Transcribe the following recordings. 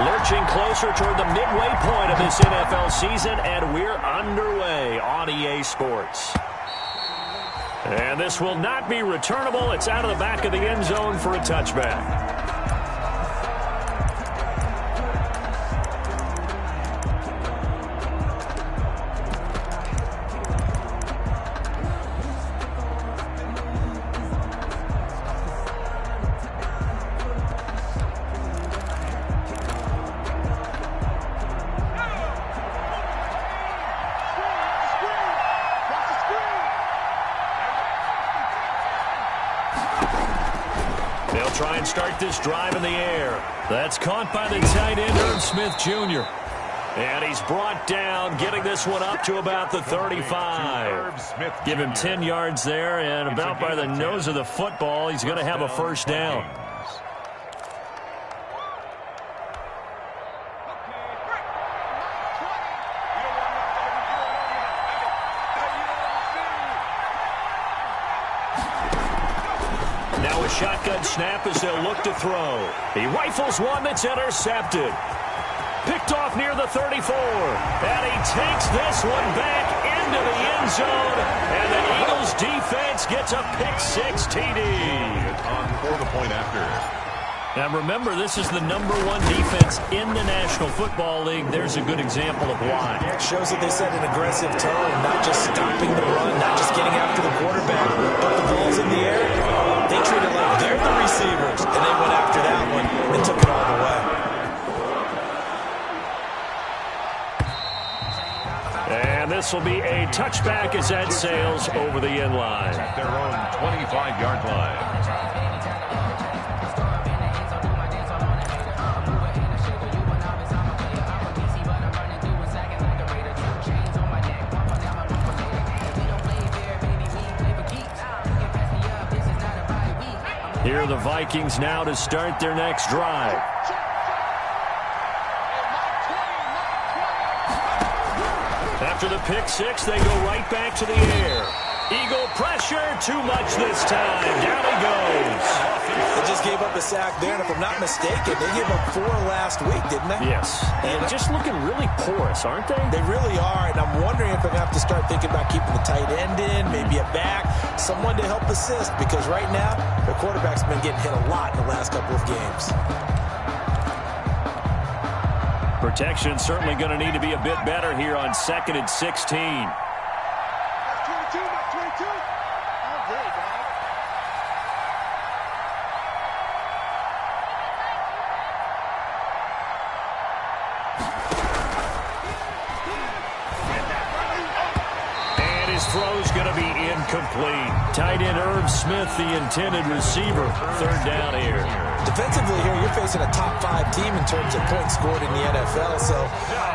Lurching closer toward the midway point of this NFL season, and we're underway on EA Sports. And this will not be returnable. It's out of the back of the end zone for a touchback. Try and start this drive in the air. That's caught by the tight end, Irv Smith Jr. And he's brought down, getting this one up to about the 35. Give him 10 yards there, and about by the nose of the football, he's going to have a first down. Shotgun snap as they'll look to throw. He rifles one that's intercepted. Picked off near the 34. And he takes this one back into the end zone. And the Eagles defense gets a pick-6 TD. On for the point after. Now remember, this is the #1 defense in the National Football League. There's a good example of why. It shows that they set an aggressive tone, not just stopping the run, not just getting after the quarterback, but the ball's in the air. They treat it like they're the receivers, and they went after that one and took it all the way. And this will be a touchback as that sails over the end line. At their own 25-yard line. Here are the Vikings now to start their next drive. After the pick-6, they go right back to the air. Eagle pressure, too much this time. Down he goes. They just gave up a sack there, and if I'm not mistaken, they gave up 4 last week, didn't they? Yes. And just looking really porous, aren't they? They really are, and I'm wondering if they're going to have to start thinking about keeping the tight end in, maybe a back, someone to help assist, because right now, their quarterback's been getting hit a lot in the last couple of games. Protection certainly going to need to be a bit better here on 2nd and 16. Throw's going to be incomplete. Tight end Irv Smith, the intended receiver. 3rd down here. Defensively here, you're facing a top 5 team in terms of points scored in the NFL. So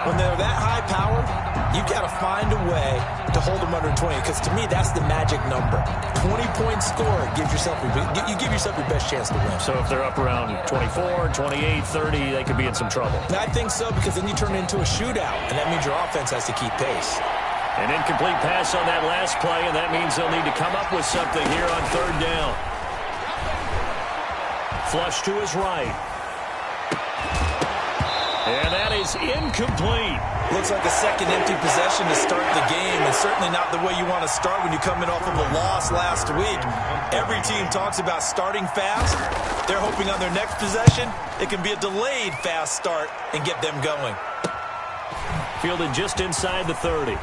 when they're that high powered, you've got to find a way to hold them under 20. Because to me, that's the magic number. 20 points scored gives yourself you give yourself your best chance to win. So if they're up around 24, 28, 30, they could be in some trouble. I think so, because then you turn it into a shootout, and that means your offense has to keep pace. An incomplete pass on that last play, and that means they'll need to come up with something here on 3rd down. Flush to his right. And that is incomplete. Looks like a second empty possession to start the game, and certainly not the way you want to start when you're coming off of a loss last week. Every team talks about starting fast. They're hoping on their next possession, it can be a delayed fast start and get them going. Fielded just inside the 30.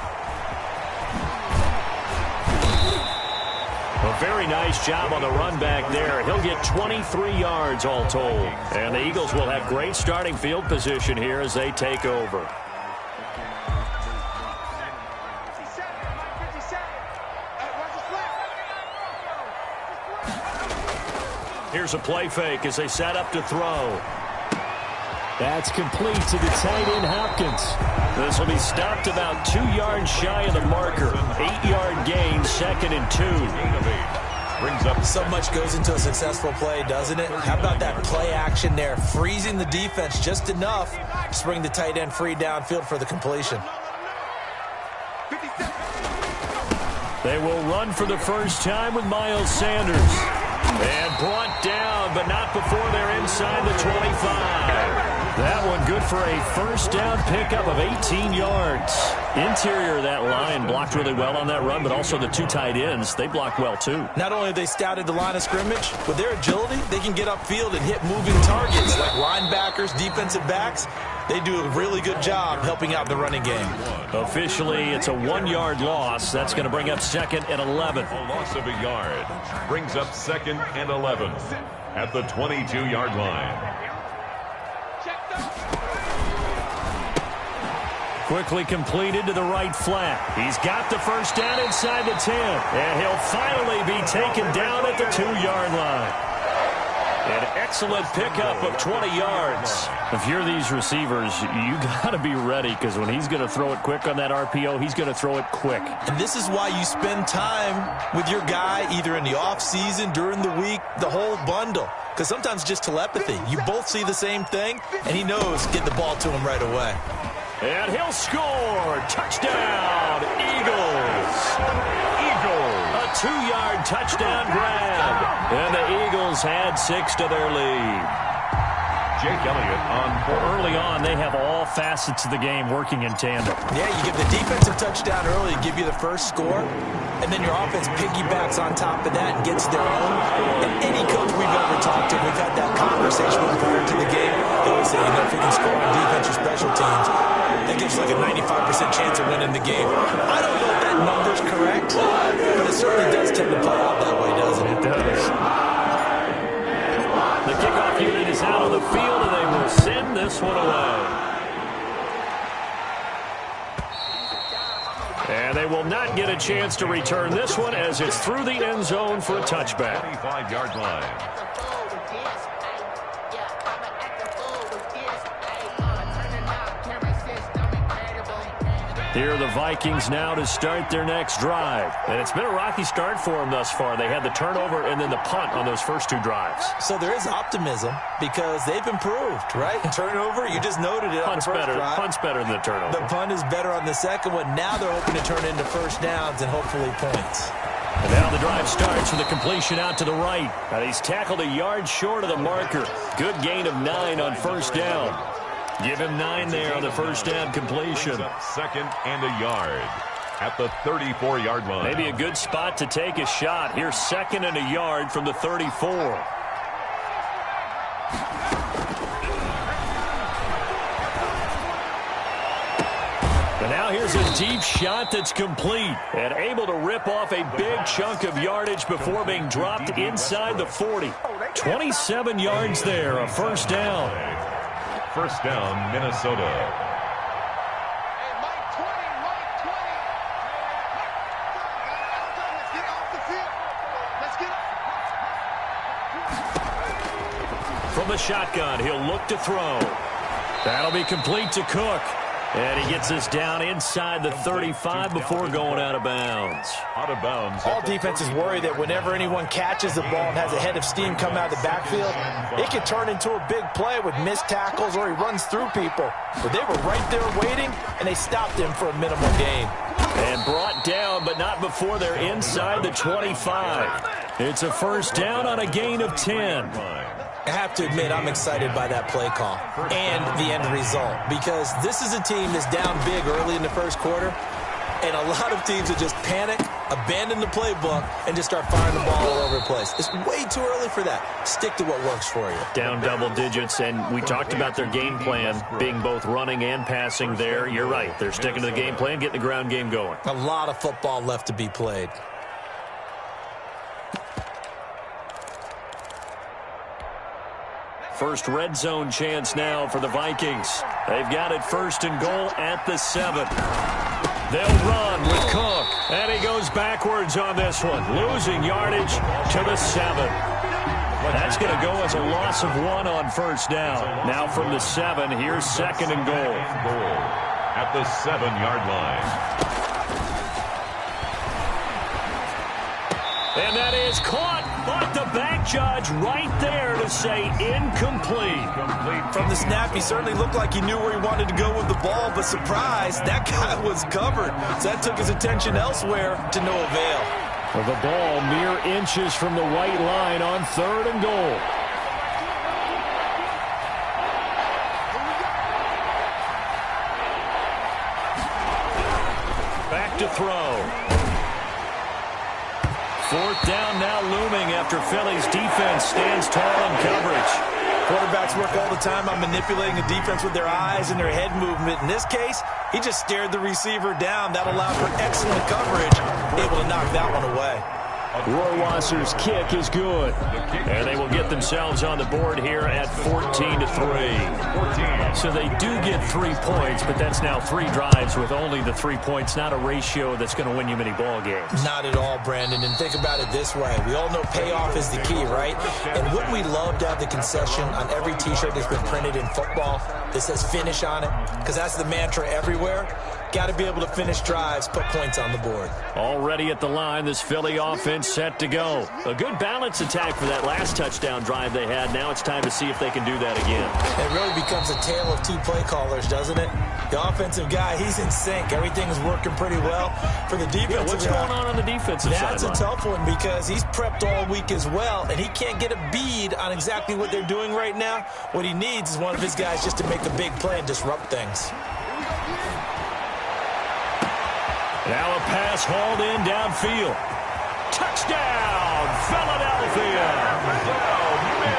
A very nice job on the run back there. He'll get 23 yards all told. And the Eagles will have great starting field position here as they take over. Here's a play fake as they set up to throw. That's complete to the tight end, Hopkins. This will be stopped about 2 yards shy of the marker. 8-yard gain, 2nd and 2. Brings up. So much goes into a successful play, doesn't it? How about that play action there? Freezing the defense just enough to bring the tight end free downfield for the completion. They will run for the first time with Miles Sanders. And brought down, but not before they're inside the 25. That one good for a first down pickup of 18 yards. Interior of that line blocked really well on that run, but also the two tight ends, they blocked well too. Not only have they scouted the line of scrimmage, with their agility, they can get upfield and hit moving targets like linebackers, defensive backs. They do a really good job helping out the running game. Officially, it's a 1-yard loss. That's going to bring up 2nd and 11. A loss of a yard brings up 2nd and 11 at the 22-yard line. Quickly completed to the right flat. He's got the first down inside the 10. And he'll finally be taken down at the 2-yard line. An excellent pickup of 20 yards. If you're these receivers, you got to be ready because when he's going to throw it quick on that RPO, he's going to throw it quick. And this is why you spend time with your guy either in the offseason, during the week, the whole bundle. Because sometimes it's just telepathy. You both see the same thing, and he knows get the ball to him right away. And he'll score. Touchdown, Eagles. A 2-yard touchdown grab. And the Eagles had 6 to their lead. Jake Elliott on. Early on, they have all facets of the game working in tandem. Yeah, you give the defensive touchdown early, give you the first score, and then your offense piggybacks on top of that and gets their own. And any coach we've ever talked to, we've had that conversation with prior to the game. They always say, if we can score on defense or special teams, that gives like a 95% chance of winning the game. I don't know if that number's correct, but it certainly does tend to play out that way, doesn't it? It does. The kickoff unit is out on the field, and they will send this one away. And they will not get a chance to return this one as it's through the end zone for a touchback. 25-yard line. Here are the Vikings now to start their next drive. And it's been a rocky start for them thus far. They had the turnover and then the punt on those first 2 drives. So there is optimism because they've improved, right? Turnover, you just noted it. Punt's better. Punt's better than the turnover. The punt is better on the second one. Now they're hoping to turn into first downs and hopefully points. And now the drive starts with a completion out to the right. He's tackled a yard short of the marker. Good gain of 9 on first down. Give him 9 there on the first down completion. 2nd and a yard at the 34-yard line. Maybe a good spot to take a shot. Here's 2nd and a yard from the 34. And now here's a deep shot that's complete and able to rip off a big chunk of yardage before being dropped inside the 40. 27 yards there, a first down. First down, Minnesota. From the shotgun, he'll look to throw. That'll be complete to Cook. And he gets us down inside the 35 before going out of bounds. Out of bounds. All defenses worry that whenever anyone catches the ball and has a head of steam come out of the backfield, it can turn into a big play with missed tackles or he runs through people. But they were right there waiting, and they stopped him for a minimal gain. And brought down, but not before they're inside the 25. It's a first down on a gain of 10. I have to admit, I'm excited by that play call and the end result because this is a team that's down big early in the first quarter, and a lot of teams that just panic, abandon the playbook, and just start firing the ball all over the place. It's way too early for that. Stick to what works for you. Down double digits, and we talked about their game plan being both running and passing there. You're right. They're sticking to the game plan, getting the ground game going. A lot of football left to be played. First red zone chance now for the Vikings. They've got it 1st and goal at the 7. They'll run with Cook. And he goes backwards on this one. Losing yardage to the 7. That's going to go as a loss of 1 on first down. Now from the 7, here's 2nd and goal. At the 7-yard line. And that is caught. But the back judge right there to say incomplete. From the snap, he certainly looked like he knew where he wanted to go with the ball, but surprise, that guy was covered. So that took his attention elsewhere to no avail. Well, the ball mere inches from the white line on 3rd and goal. throw. Fourth down now looming after Philly's defense stands tall in coverage. Quarterbacks work all the time on manipulating the defense with their eyes and their head movement. In this case, he just stared the receiver down. That allowed for excellent coverage, able to knock that one away. Roy Wasser's kick is good. And they will get themselves on the board here at 14-3. So they do get 3 points, but that's now 3 drives with only the 3 points, not a ratio that's going to win you many ball games. Not at all, Brandon. And think about it this way. We all know payoff is the key, right? And wouldn't we love to have the concession on every T-shirt that's been printed in football that says finish on it? Because that's the mantra everywhere. Got to be able to finish drives, put points on the board. Already at the line, this Philly offense set to go. A good balance attack for that last touchdown drive they had. Now it's time to see if they can do that again. It really becomes a tale of 2 play callers, doesn't it? The offensive guy, he's in sync. Everything's working pretty well. For the defensive what's going on the defensive side? That's a tough one because he's prepped all week as well, and he can't get a bead on exactly what they're doing right now. What he needs is one of his guys just to make a big play and disrupt things. Now a pass hauled in downfield. Touchdown, Philadelphia!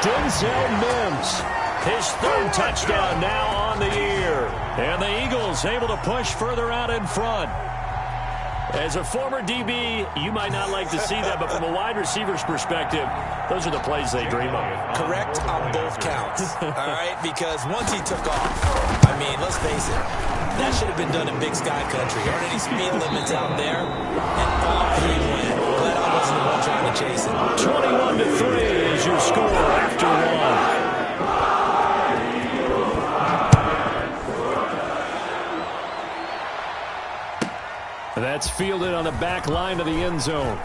Denzel Mims. His 3rd touchdown now on the year. And the Eagles able to push further out in front. As a former DB, you might not like to see that, but from a wide receiver's perspective, those are the plays they dream of. Correct on both counts, all right? Because once he took off, I mean, let's face it, that should have been done in Big Sky Country. Aren't any speed limits out there? And off he went. Glad I wasn't the one trying to chase him. 21-3 is your score after 1. That's fielded on the back line of the end zone.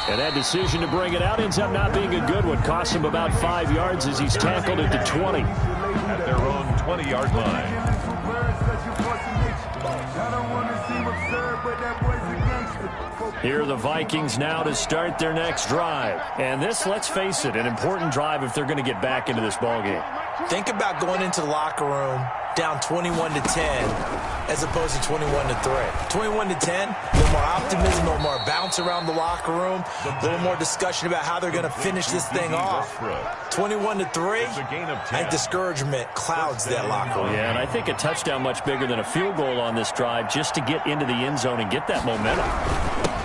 And that decision to bring it out ends up not being a good one. Costs him about 5 yards as he's tackled at the 20. At their own 20-yard line. Here are the Vikings now to start their next drive. And this, let's face it, an important drive if they're going to get back into this ballgame. Think about going into the locker room down 21-10 as opposed to 21-3. 21-10, a little more optimism, a little more bounce around the locker room, a little more discussion about how they're going to finish this thing off. 21-3, I think discouragement clouds that locker room. Yeah, and I think a touchdown much bigger than a field goal on this drive just to get into the end zone and get that momentum.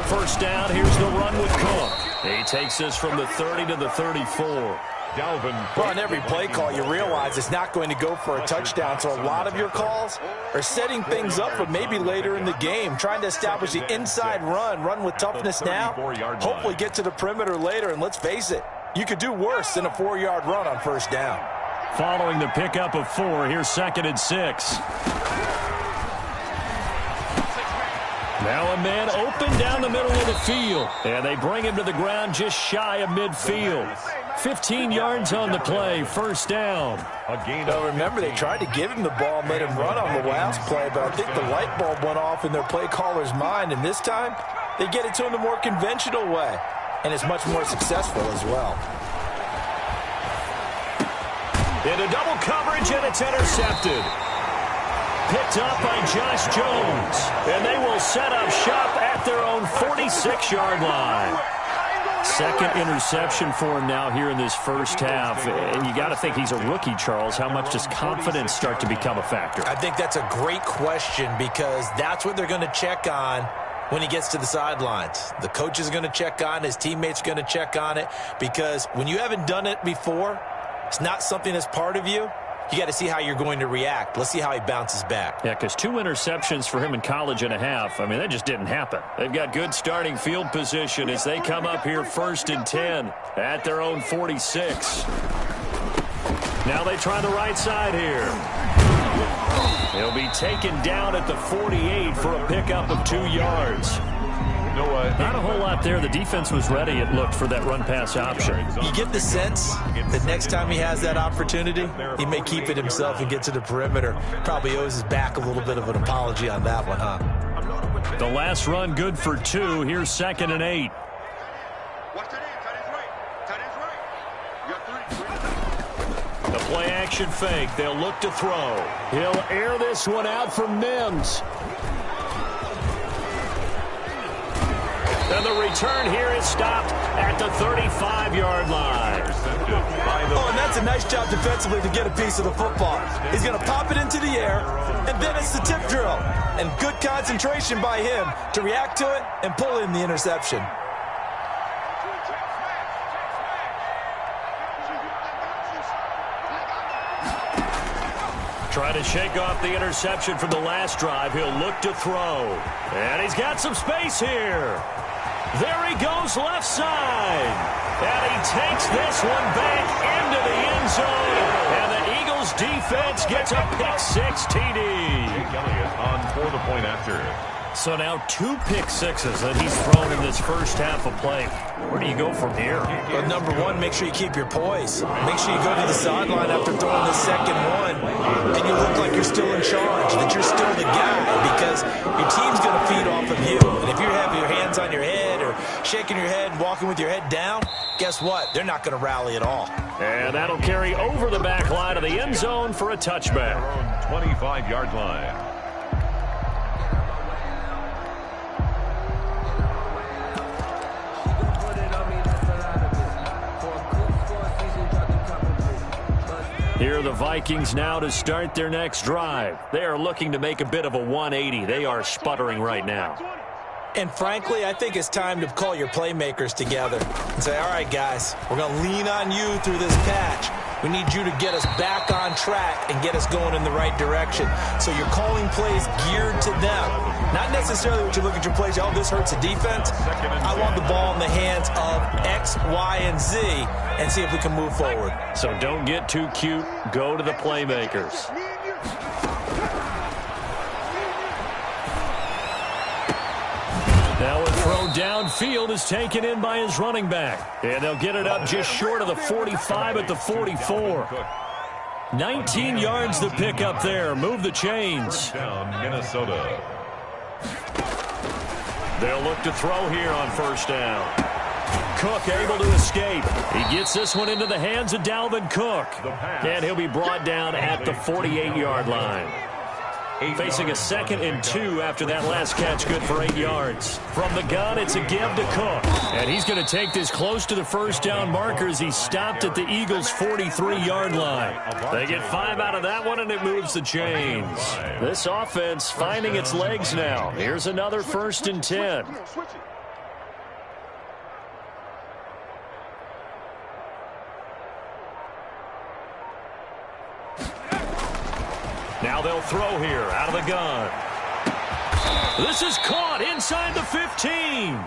First down, here's the run with Cook. He takes this from the 30 to the 34. Well, on every play call, you realize it's not going to go for a touchdown, so a lot of your calls are setting things up for maybe later in the game, trying to establish the inside run with toughness now, hopefully get to the perimeter later, and let's face it, you could do worse than a 4-yard run on first down. Following the pickup of 4, here's 2nd and 6. Now a man open down the middle of the field, and they bring him to the ground just shy of midfield. 15 yards on the play, first down. Now remember, they tried to give him the ball and let him run on the last play, but I think the light bulb went off in their play caller's mind, and this time they get it to him the more conventional way, and it's much more successful as well. Into double coverage, and it's intercepted. Picked up by Josh Jones, and they will set up shop at their own 46-yard line. 2nd interception for him now here in this first half. And you got to think he's a rookie, Charles. How much does confidence start to become a factor? I think that's a great question because that's what they're going to check on when he gets to the sidelines. The coach is going to check on it. His teammates are going to check on it because when you haven't done it before, it's not something that's part of you. You got to see how you're going to react. Let's see how he bounces back. Yeah, because 2 interceptions for him in college and a half. I mean, that just didn't happen. They've got good starting field position as they come up here 1st and 10 at their own 46. Now they try the right side here. He'll be taken down at the 48 for a pickup of 2 yards. Not a whole lot there. The defense was ready, it looked, for that run-pass option. You get the sense that next time he has that opportunity, he may keep it himself and get to the perimeter. Probably owes his back a little bit of an apology on that one, huh? The last run good for 2. Here's 2nd and 8. The play-action fake. They'll look to throw. He'll air this one out for Mims. And the return here is stopped at the 35-yard line. Oh, and that's a nice job defensively to get a piece of the football. He's going to pop it into the air, and then it's the tip drill. And good concentration by him to react to it and pull in the interception. Trying to shake off the interception from the last drive. He'll look to throw. And he's got some space here. There he goes left side. And he takes this one back into the end zone. And the Eagles defense gets a pick-6 TD. Elliott on for the point after. So now 2 pick-6s that he's thrown in this first half of play. Where do you go from here? Well, number one, make sure you keep your poise. Make sure you go to the sideline after throwing the second one, and you look like you're still in charge, that you're still the guy, because your team's going to feed off of you. And if you have your hands on your head or shaking your head and walking with your head down, guess what? They're not going to rally at all. And that'll carry over the back line of the end zone for a touchback. 25-yard line. Here are the Vikings now to start their next drive. They are looking to make a bit of a 180. They are sputtering right now. And frankly, I think it's time to call your playmakers together and say, all right, guys, we're going to lean on you through this patch. We need you to get us back on track and get us going in the right direction. So you're calling plays geared to them. Not necessarily what you look at your plays, oh, this hurts the defense. I want the ball in the hands of X, Y, and Z and see if we can move forward. So don't get too cute. Go to the playmakers. Now a throw downfield is taken in by his running back. And they'll get it up just short of the 45 at the 44. 19 yards to pick up there. Move the chains. Down Minnesota. They'll look to throw here on first down. Cook able to escape. He gets this one into the hands of Dalvin Cook. And he'll be brought down at the 48-yard line. Facing a 2nd and 2 after that last catch, good for 8 yards. From the gun, it's a give to Cook. And he's going to take this close to the first down marker as he stopped at the Eagles' 43-yard line. They get 5 out of that one, and it moves the chains. This offense finding its legs now. Here's another 1st and 10. Now they'll throw here out of the gun. This is caught inside the 15.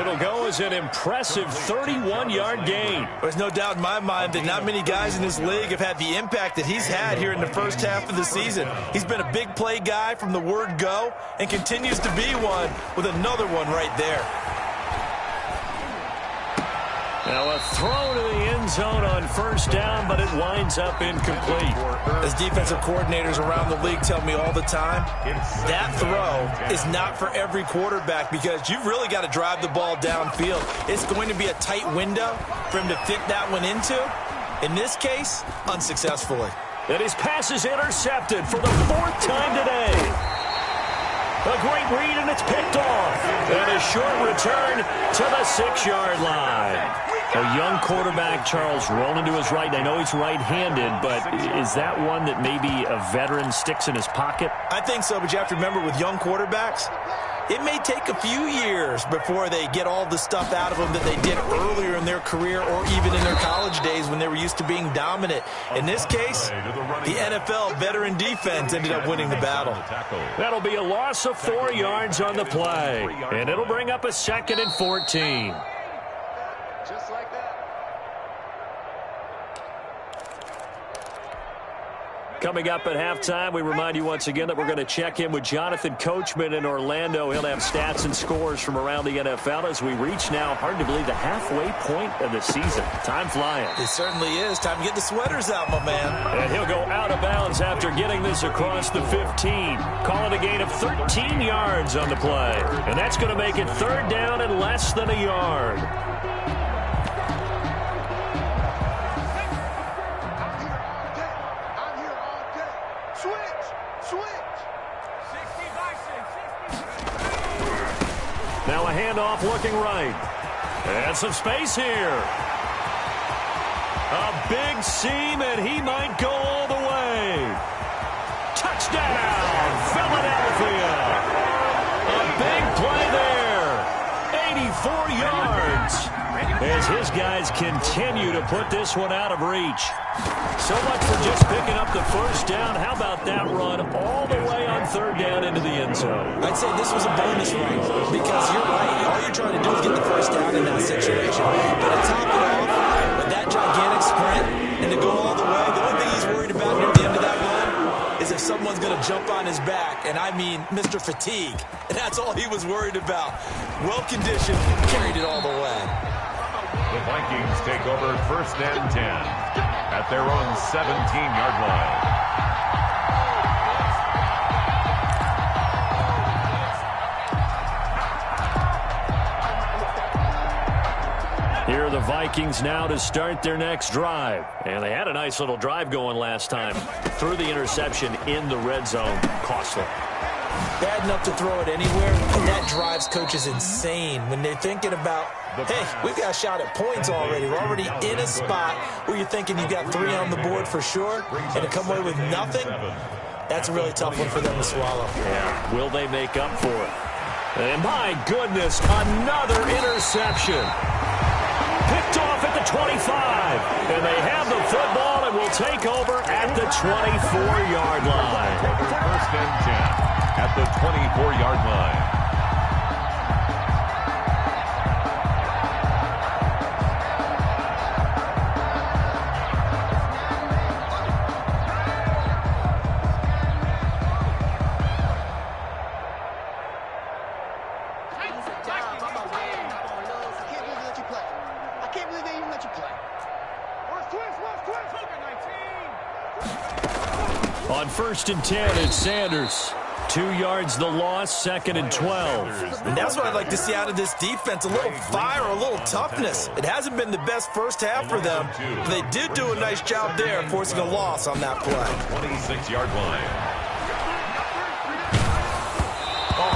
It'll go as an impressive 31-yard gain. There's no doubt in my mind that not many guys in this league have had the impact that he's had here in the first half of the season. He's been a big play guy from the word go and continues to be one with another one right there. Now a throw to the end zone on first down, but it winds up incomplete. As defensive coordinators around the league tell me all the time, that throw is not for every quarterback because you've really got to drive the ball downfield. It's going to be a tight window for him to fit that one into. In this case, unsuccessfully. And his pass is intercepted for the 4th time today. A great read, and it's picked off. And a short return to the 6-yard line. A young quarterback, Charles, rolling to his right. I know he's right-handed, but is that one that maybe a veteran sticks in his pocket? I think so, but you have to remember with young quarterbacks, it may take a few years before they get all the stuff out of them that they did earlier in their career or even in their college days when they were used to being dominant. In this case, the NFL veteran defense ended up winning the battle. That'll be a loss of 4 yards on the play, and it'll bring up a 2nd and 14. Just like that. Coming up at halftime, we remind you once again that we're going to check in with Jonathan Coachman in Orlando. He'll have stats and scores from around the NFL as we reach now, hard to believe, the halfway point of the season. Time flying. It certainly is. Time to get the sweaters out, my man. And he'll go out of bounds after getting this across the 15. Call it a gain of 13 yards on the play. And that's going to make it 3rd down and less than a yard. Now a handoff looking right. And some space here. A big seam, and he might go all the way. Touchdown, Philadelphia. A big play there. 84 yards. As his guys continue to put this one out of reach. So much for just picking up the first down. How about that run all the way on third down into the end zone? I'd say this was a bonus run because you're right. All you're trying to do is get the first down in that situation. But to top it off with that gigantic sprint and to go all the way, the only thing he's worried about near the end of that run is if someone's going to jump on his back, and I mean Mr. Fatigue. And that's all he was worried about. Well-conditioned, carried it all the way. The Vikings take over first and 10 at their own 17-yard line. Here are the Vikings now to start their next drive. And they had a nice little drive going last time. Threw the interception in the red zone. Costly. Bad enough to throw it anywhere, and that drives coaches insane when they're thinking about, hey, we've got a shot at points already. We're already in a spot where you're thinking you've got 3 on the board for sure, and to come away with nothing, that's a really tough one for them to swallow. Yeah, will they make up for it? And my goodness, another interception. Picked off at the 25, and they have the football and will take over at the 24-yard line. First and 10. At the 24-yard line. I can't believe they even let you play. On first and 10, it's Sanders. 2 yards the loss, second and 12. And that's what I'd like to see out of this defense, a little fire, a little toughness. It hasn't been the best first half for them, but they did do a nice job there forcing a loss on that play. 26-yard line.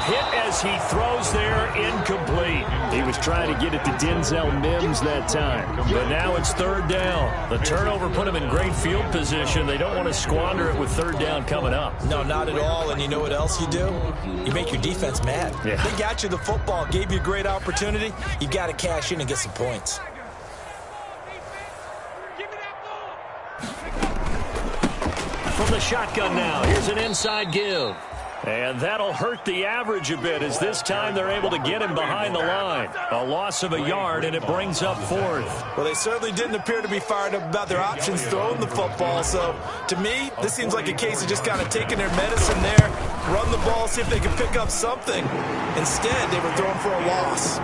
Hit as he throws there, incomplete. He was trying to get it to Denzel Mims that time. But now it's third down. The turnover put him in great field position. They don't want to squander it with third down coming up. No, not at all. And you know what else you do? You make your defense mad. Yeah. They got you the football, gave you a great opportunity. You got to cash in and get some points. From the shotgun now, here's an inside give. And that'll hurt the average a bit as this time they're able to get him behind the line. A loss of a yard, and it brings up fourth. Well, they certainly didn't appear to be fired up about their options throwing the football. So, to me, this seems like a case of just kind of taking their medicine there, run the ball, see if they can pick up something. Instead, they were throwing for a loss.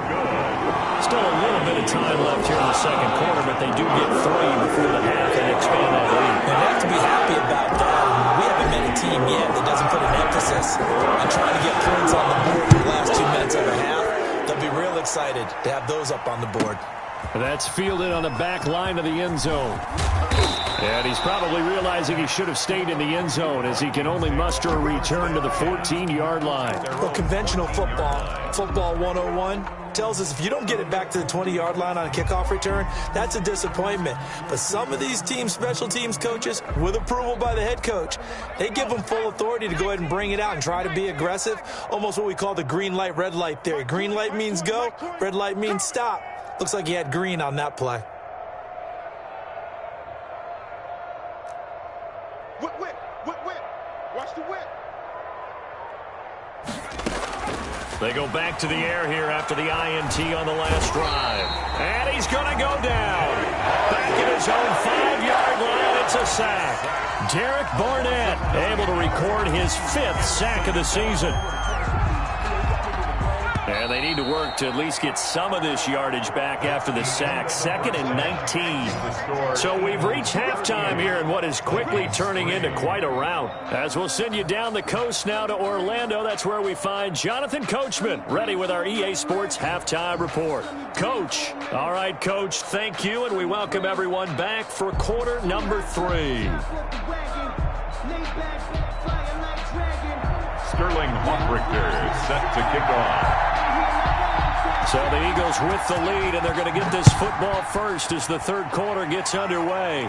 Still a little bit of time left here in the second quarter, but they do get 3 before the half and expand that lead. And they have to be happy about that. We haven't met a team yet that doesn't put an emphasis on trying to get points on the board in the last 2 minutes of a half. They'll be real excited to have those up on the board. That's fielded on the back line of the end zone. And he's probably realizing he should have stayed in the end zone as he can only muster a return to the 14-yard line. Well, conventional football 101, tells us if you don't get it back to the 20-yard line on a kickoff return, that's a disappointment. But some of these teams, special teams coaches, with approval by the head coach, they give them full authority to go ahead and bring it out and try to be aggressive, almost what we call the green light, red light theory. Green light means go, red light means stop. Looks like he had green on that play. Whip. Watch the whip. They go back to the air here after the INT on the last drive. And he's going to go down. Back at his own 5-yard line, it's a sack. Derek Barnett able to record his 5th sack of the season. And they need to work to at least get some of this yardage back after the sack. 2nd and 19. So we've reached halftime here in what is quickly turning into quite a rout. As we'll send you down the coast now to Orlando, that's where we find Jonathan Coachman, ready with our EA Sports Halftime Report. Coach. All right, Coach, thank you, and we welcome everyone back for quarter number 3. Sterling Hawkrichter set to kick off. So the Eagles with the lead, and they're going to get this football first as the third quarter gets underway.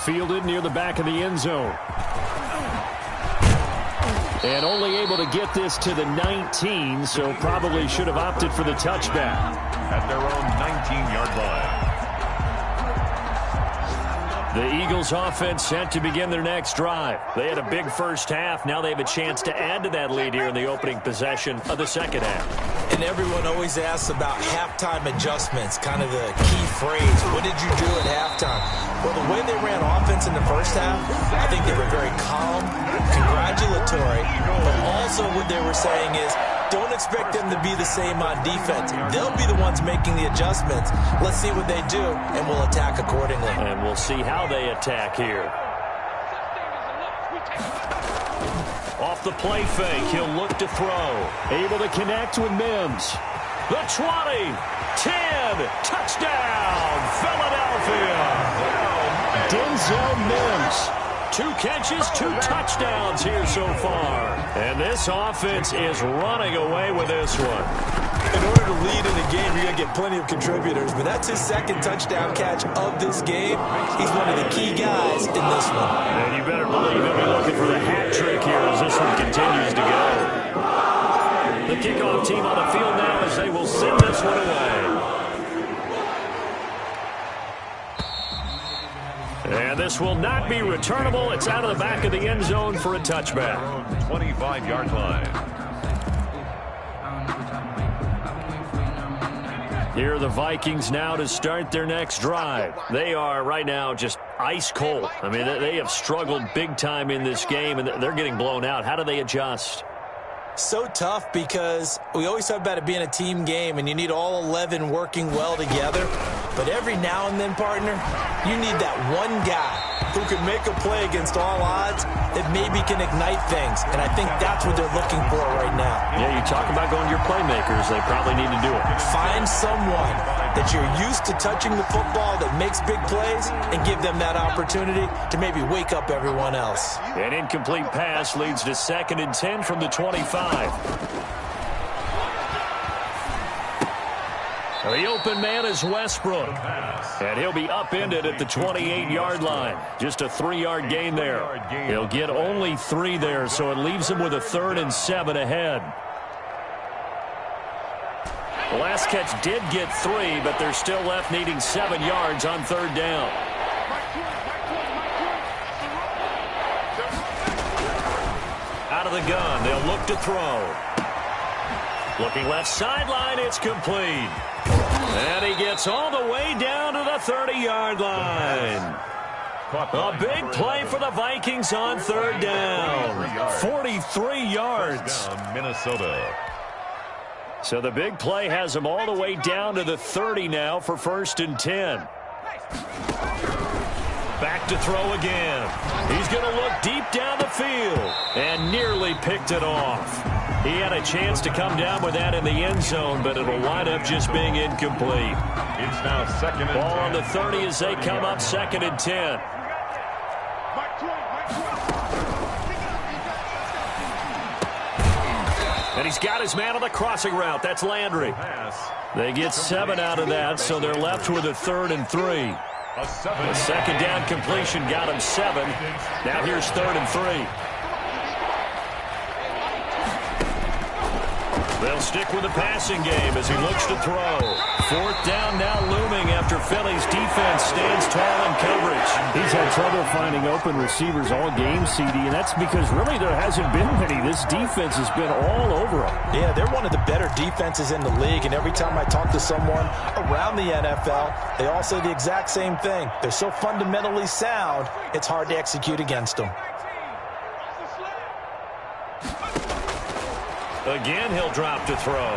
Fielded near the back of the end zone. And only able to get this to the 19, so probably should have opted for the touchback. At their own 19-yard line. The Eagles offense set to begin their next drive. They had a big first half. Now they have a chance to add to that lead here in the opening possession of the second half. And everyone always asks about halftime adjustments, kind of the key phrase. What did you do at halftime? Well, the way they ran offense in the first half, I think they were very calm, congratulatory, but also what they were saying is, don't expect them to be the same on defense. They'll be the ones making the adjustments. Let's see what they do, and we'll attack accordingly. And we'll see how they attack here. Off the play fake, he'll look to throw. Able to connect with Mims. The 20, 10, touchdown, Philadelphia. Denzel Mims. 2 catches, 2 touchdowns here so far. And this offense is running away with this one. In order to lead in a game, you're going to get plenty of contributors, but that's his second touchdown catch of this game. He's one of the key guys in this one. And you better believe he'll be looking for the hat trick here as this one continues to go. The kickoff team on the field now as they will send this one away. And this will not be returnable. It's out of the back of the end zone for a touchback. 25-yard line. Here are the Vikings now to start their next drive. They are right now just ice cold. I mean, they have struggled big time in this game, and they're getting blown out. How do they adjust? So tough because we always talk about it being a team game, and you need all 11 working well together. But every now and then, partner, you need that one guy who can make a play against all odds that maybe can ignite things. And I think that's what they're looking for right now. Yeah, you talk about going to your playmakers. They probably need to do it. Find someone that you're used to touching the football that makes big plays and give them that opportunity to maybe wake up everyone else. An incomplete pass leads to 2nd and 10 from the 25. The open man is Westbrook. And he'll be upended at the 28-yard line. Just a 3-yard gain there. He'll get only 3 there, so it leaves him with a 3rd and 7 ahead. The last catch did get 3, but they're still left needing 7 yards on 3rd down. Out of the gun, they'll look to throw. Looking left sideline, it's complete. And he gets all the way down to the 30-yard line. A big play for the Vikings on 3rd down. 43 yards. Minnesota. So the big play has him all the way down to the 30 now for 1st and 10. Back to throw again. He's going to look deep down the field and nearly picked it off. He had a chance to come down with that in the end zone, but it'll wind up just being incomplete. It's now 2nd and 10. Ball on the 30 as they come up 2nd and 10. And he's got his man on the crossing route. That's Landry. They get 7 out of that, so they're left with a 3rd and 3. The 2nd down completion got him 7. Now here's 3rd and 3. They'll stick with the passing game as he looks to throw. 4th down now looming after Philly's defense stands tall in coverage. He's had trouble finding open receivers all game, CD, and that's because really there hasn't been many. This defense has been all over him. Yeah, they're one of the better defenses in the league, and every time I talk to someone around the NFL, they all say the exact same thing. They're so fundamentally sound, it's hard to execute against them. Again, he'll drop to throw.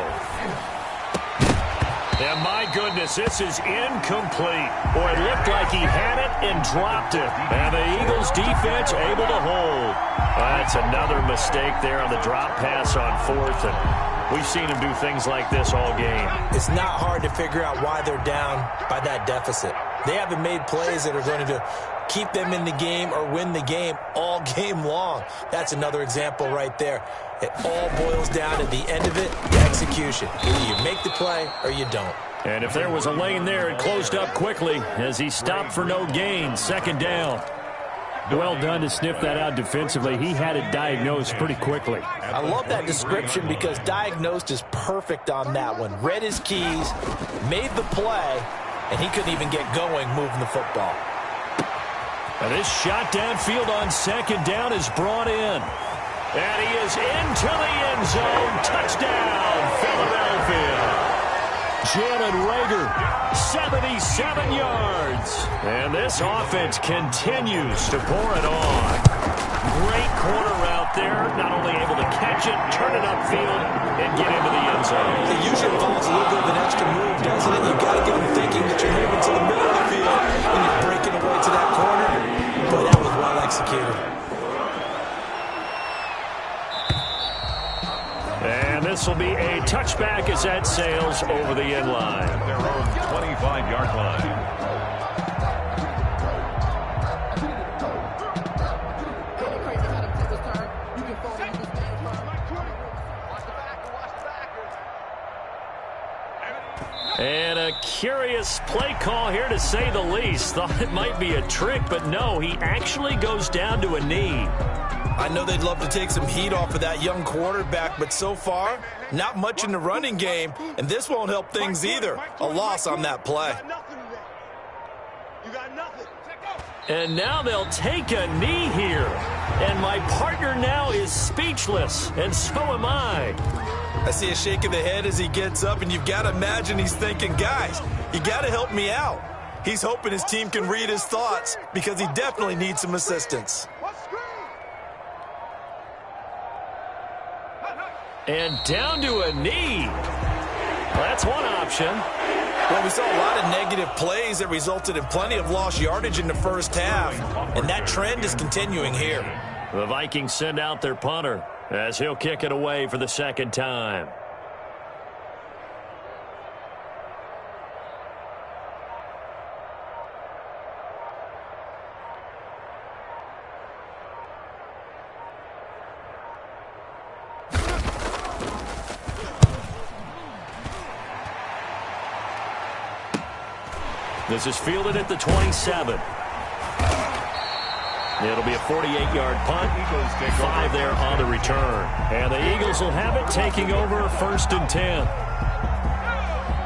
And my goodness, this is incomplete. Boy, it looked like he had it and dropped it. And the Eagles defense able to hold. That's another mistake there on the drop pass on 4th. And we've seen him do things like this all game. It's not hard to figure out why they're down by that deficit. They haven't made plays that are going to keep them in the game or win the game all game long. That's another example right there. It all boils down at the end of it, the execution. Either you make the play or you don't. And if there was a lane there, it closed up quickly as he stopped for no gain. Second down. Well done to sniff that out defensively. He had it diagnosed pretty quickly. I love that description because diagnosed is perfect on that one. Read his keys, made the play, and he couldn't even get going moving the football. And this shot downfield on second down is brought in. And he is into the end zone. Touchdown, Philadelphia. Jalen Reagor, 77 yards. And this offense continues to pour it on. Great corner out there. Not only able to catch it, turn it upfield, and get into the end zone. It usually involves a little bit of an extra move, doesn't it? You've got to get him thinking that you're moving to the middle of the field and you're breaking away to that corner. Boy, that was well executed. And this will be a touchback as that sails over the end line. Their own 25-yard line. And a curious play call here, to say the least. Thought it might be a trick, but no, he actually goes down to a knee. I know they'd love to take some heat off of that young quarterback, but so far, not much in the running game, and this won't help things either. A loss on that play. You got nothing. And now they'll take a knee here. And my partner now is speechless, and so am I. I see a shake of the head as he gets up, and you've got to imagine he's thinking, guys, you got to help me out. He's hoping his team can read his thoughts because he definitely needs some assistance. And down to a knee. That's one option. Well, we saw a lot of negative plays that resulted in plenty of lost yardage in the first half, and that trend is continuing here. The Vikings send out their punter as he'll kick it away for the second time. This is fielded at the 27. It'll be a 48-yard punt. 5 there on the return. And the Eagles will have it, taking over first and 10.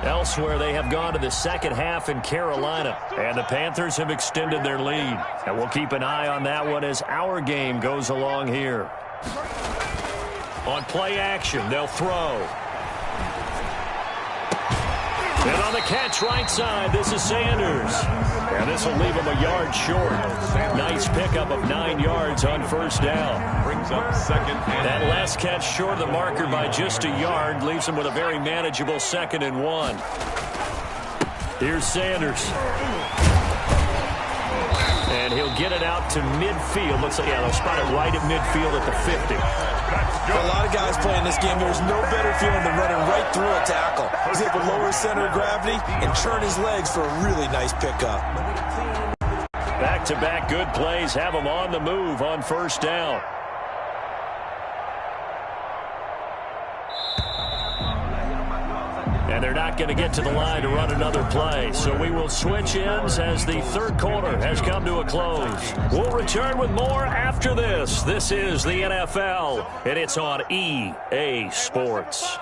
Elsewhere, they have gone to the second half in Carolina. And the Panthers have extended their lead. And we'll keep an eye on that one as our game goes along here. On play action, they'll throw. And on the catch right side, this is Sanders. And this will leave him a yard short. Nice pickup of 9 yards on first down. Brings up second and that last catch short of the marker by just a yard leaves him with a very manageable 2nd and 1. Here's Sanders. And he'll get it out to midfield. Looks like, yeah, they'll spot it right at midfield at the 50. For a lot of guys playing this game, there's no better feeling than running right through a tackle. He's able to lower his center of gravity and churn his legs for a really nice pickup. Back-to-back good plays have him on the move on first down. And they're not going to get to the line to run another play. So we will switch ends as the third quarter has come to a close. We'll return with more after this. This is the NFL, and it's on EA Sports.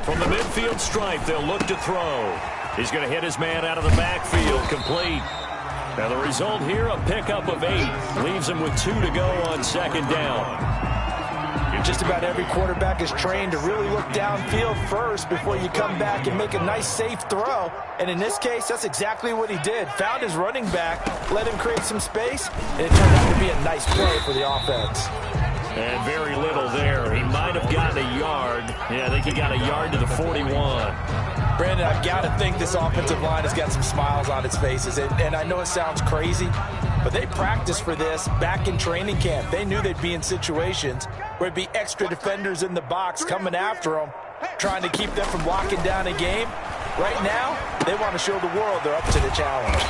From the midfield stripe, they'll look to throw. He's going to hit his man out of the backfield, complete. Now the result here, a pickup of 8. Leaves him with 2 to go on second down. Just about every quarterback is trained to really look downfield first before you come back and make a nice, safe throw. And in this case, that's exactly what he did. Found his running back, let him create some space, and it turned out to be a nice play for the offense. And very little there. He might have gotten a yard. Yeah, I think he got a yard to the 41. Brandon, I've got to think this offensive line has got some smiles on its faces. And I know it sounds crazy, but they practiced for this back in training camp. They knew they'd be in situations where it'd be extra defenders in the box coming after them, trying to keep them from locking down a game. Right now, they want to show the world they're up to the challenge.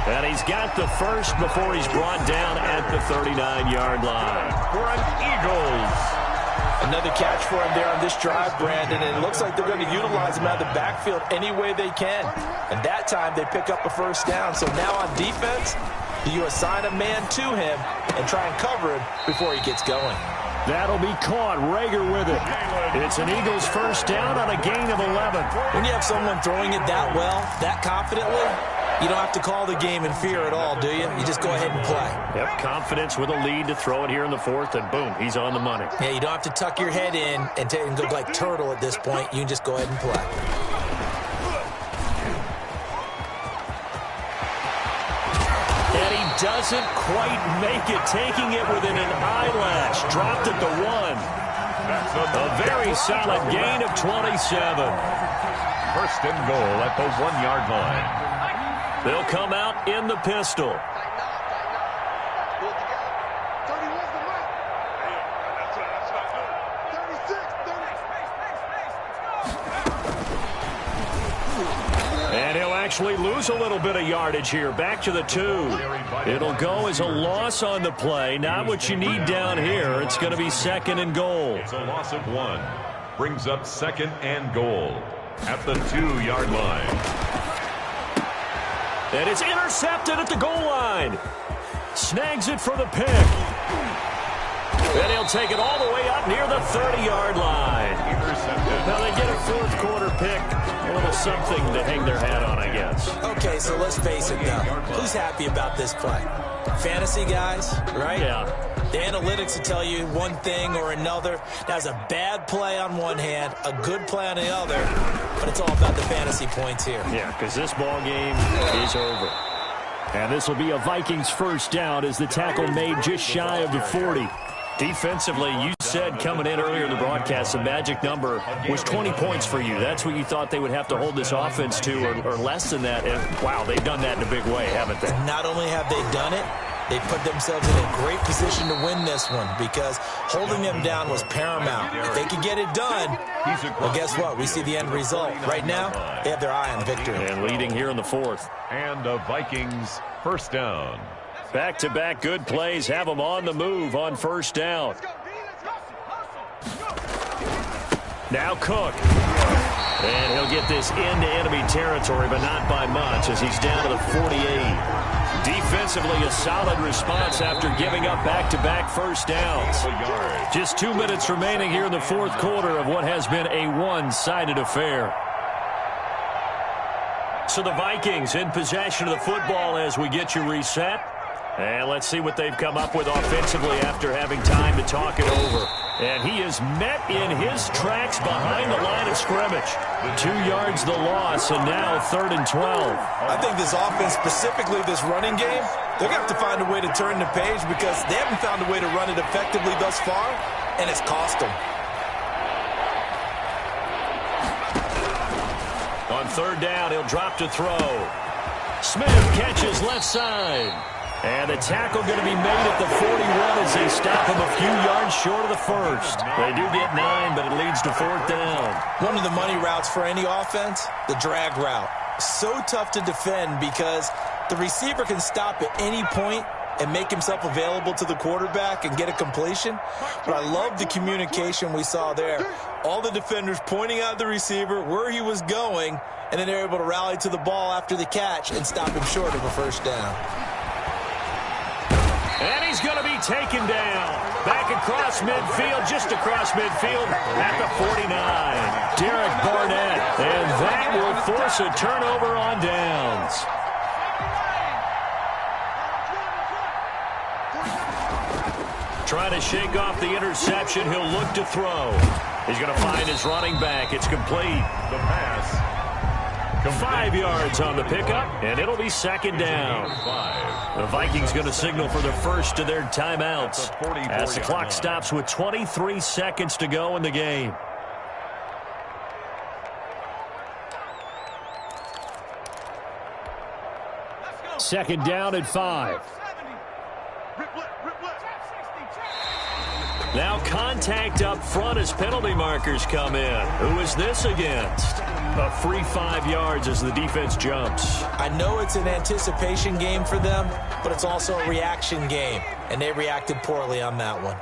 And he's got the first before he's brought down at the 39-yard line. For an Eagles. Another catch for him there on this drive, Brandon, and it looks like they're going to utilize him out of the backfield any way they can. And that time they pick up a first down. So now on defense, you assign a man to him and try and cover him before he gets going. That'll be caught. Rager with it. It's an Eagles first down on a gain of 11. When you have someone throwing it that well, that confidently, you don't have to call the game in fear at all, do you? You just go ahead and play. Yep, confidence with a lead to throw it here in the fourth, and boom, he's on the money. Yeah, you don't have to tuck your head in and go like turtle at this point. You can just go ahead and play. And he doesn't quite make it, taking it within an eyelash. Dropped at the 1. A very solid gain of 27. First and goal at the 1-yard line. They'll come out in the pistol. And he'll actually lose a little bit of yardage here. Back to the 2. It'll go as a loss on the play. Not what you need down here. It's going to be second and goal. It's a loss of 1. Brings up second and goal at the 2-yard line. And it's intercepted at the goal line. Snags it for the pick. And he'll take it all the way up near the 30-yard line. Now they get a fourth quarter pick. A little something to hang their hat on, I guess. Okay, so let's face it now. Who's happy about this play? Fantasy guys, right? Yeah. The analytics will tell you one thing or another. That's a bad play on one hand, a good play on the other, but it's all about the fantasy points here. Yeah, because this ball game is over. And this will be a Vikings first down as the tackle made just shy of the 40. Defensively, you said coming in earlier in the broadcast, the magic number was 20 points for you. That's what you thought they would have to hold this offense to, or less than that. And, wow, they've done that in a big way, haven't they? Not only have they done it, they put themselves in a great position to win this one because holding them down was paramount. If they could get it done, well, guess what? We see the end result. Right now, they have their eye on victory. And leading here in the fourth. And the Vikings first down. Back-to-back good plays have them on the move on first down. Now Cook. And he'll get this into enemy territory, but not by much as he's down to the 48. Defensively, a solid response after giving up back-to-back first downs. Just 2 minutes remaining here in the fourth quarter of what has been a one-sided affair. So the Vikings in possession of the football as we get you reset. And let's see what they've come up with offensively after having time to talk it over. And he is met in his tracks behind the line of scrimmage. 2 yards the loss, and now 3rd and 12. I think this offense, specifically this running game, they're going to have to find a way to turn the page because they haven't found a way to run it effectively thus far, and it's cost them. On 3rd down, he'll drop to throw. Smith catches left side. And the tackle going to be made at the 41 as they stop him a few yards short of the first. They do get 9, but it leads to 4th down. One of the money routes for any offense, the drag route. So tough to defend because the receiver can stop at any point and make himself available to the quarterback and get a completion. But I love the communication we saw there. All the defenders pointing out the receiver, where he was going, and then they're able to rally to the ball after the catch and stop him short of a first down. And he's going to be taken down. Back across midfield, just across midfield at the 49. Derek Barnett. And that will force a turnover on downs. Trying to shake off the interception. He'll look to throw. He's going to find his running back. It's complete. The pass. 5 yards on the pickup, and it'll be 2nd down. The Vikings going to signal for the first of their timeouts as the clock stops with 23 seconds to go in the game. Second down at 5. Now contact up front as penalty markers come in. Who is this against? A free 5 yards as the defense jumps. I know it's an anticipation game for them, but it's also a reaction game, and they reacted poorly on that one.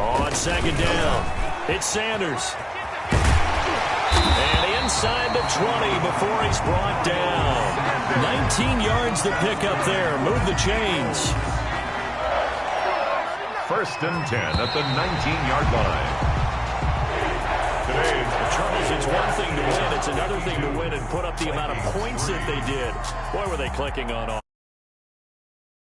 On second down, it's Sanders. And inside the 20 before he's brought down. 19 yards to pick up there. Move the chains. 1st and 10 at the 19-yard line. Today, Charles, it's one thing to win. It's another thing to win and put up the amount of points that they did. Boy, were they clicking on all.